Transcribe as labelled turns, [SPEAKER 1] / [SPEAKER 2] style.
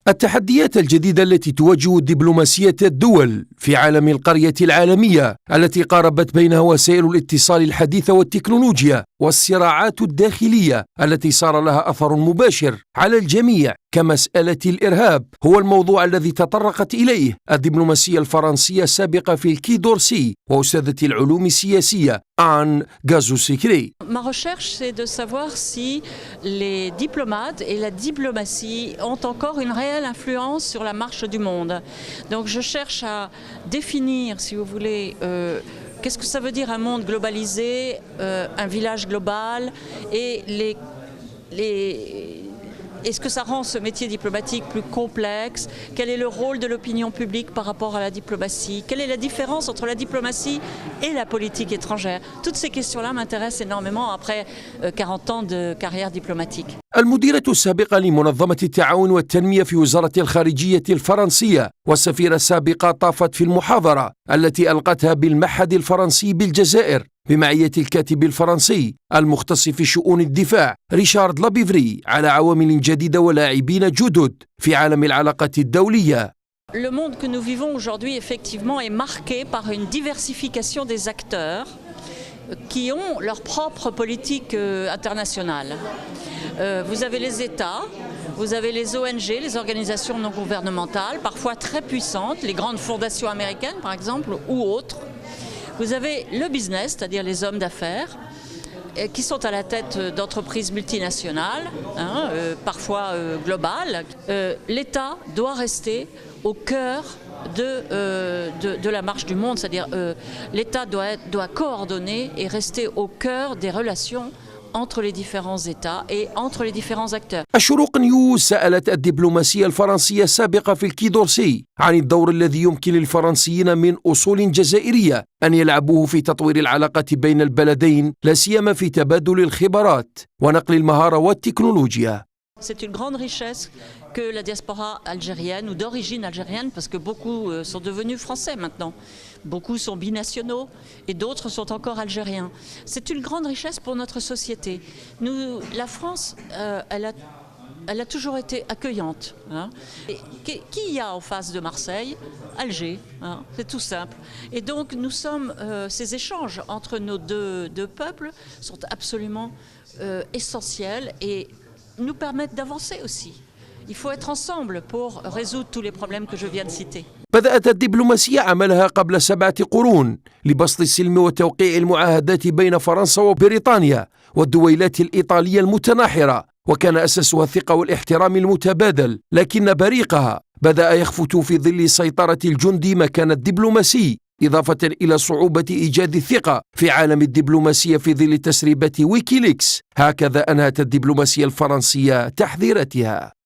[SPEAKER 1] التحديات الجديدة التي تواجه دبلوماسية الدول في عالم القرية العالمية التي قاربت بينها وسائل الاتصال الحديثة والتكنولوجيا والصراعات الداخلية التي صار لها أثر مباشر على الجميع كمسألة الإرهاب هو الموضوع الذي تطرقت إليه الدبلوماسية الفرنسية السابقة في الكي دورسي وأستاذة العلوم السياسية آن غازو-سيكري.
[SPEAKER 2] Ma recherche, c'est de savoir si les diplomates et la diplomatie ont encore une réelle influence sur la marche du monde. Donc je cherche à définir, si vous voulez, qu'est-ce que ça veut dire un monde globalisé, un village global, et est-ce que ça rend ce métier diplomatique plus complexe? Quel est le rôle de l'opinion publique par rapport à la diplomatie? Quelle est la différence entre la diplomatie et la politique étrangère? Toutes ces questions-là m'intéressent énormément après 40 ans de carrière diplomatique.
[SPEAKER 1] المديرة السابقة لمنظمة التعاون والتنمية في وزارة الخارجية الفرنسية والسفيرة السابقة طافت في المحاضرة التي ألقتها بالمعهد الفرنسي بالجزائر بمعية الكاتب الفرنسي المختص في شؤون الدفاع ريشارد لابيفري على عوامل جديدة ولاعبين جدد في عالم العلاقات الدولية.
[SPEAKER 2] Le monde que nous vivons aujourd'hui, effectivement, est marqué par une diversification des acteurs qui ont leur propre politique internationale. Vous avez les États, vous avez les ONG, les organisations non gouvernementales, parfois très puissantes, les grandes fondations américaines par exemple, ou autres. Vous avez le business, c'est-à-dire les hommes d'affaires, qui sont à la tête d'entreprises multinationales, parfois globales. L'État doit rester au cœur de la marche du monde, c'est-à-dire l'État doit coordonner et rester au cœur des relations entre les différents États et entre les différents acteurs.
[SPEAKER 1] الشروق نيوز سألت الدبلوماسية الفرنسية السابقة في الكي دورسي عن الدور الذي يمكن للفرنسيين من أصول جزائرية أن يلعبوه في تطوير العلاقات بين البلدين لا سيما في تبادل الخبرات ونقل المهارة والتكنولوجيا.
[SPEAKER 2] C'est une grande richesse que la diaspora algérienne ou d'origine algérienne, parce que beaucoup sont devenus français maintenant, beaucoup sont binationaux et d'autres sont encore algériens. C'est une grande richesse pour notre société. La France, elle a toujours été accueillante. Et qui y a en face de Marseille? Alger, c'est tout simple. Et donc nous sommes, ces échanges entre nos deux peuples sont absolument essentiels et nous permettent d'avancer aussi. Il faut être ensemble pour résoudre tous les problèmes que je viens de citer.
[SPEAKER 1] بدأت الدبلوماسية عملها قبل 7 قرون لبسط السلم وتوقيع المعاهدات بين فرنسا وبريطانيا والدويلات الإيطالية المتناحرة، وكان أساسها الثقة والاحترام المتبادل، لكن بريقها بدأ يخفت في ظل سيطرة الجندي مكان الدبلوماسي، إضافة إلى صعوبة إيجاد الثقة في عالم الدبلوماسية في ظل تسريبات ويكيليكس. هكذا أنهت الدبلوماسية الفرنسية تحذيراتها.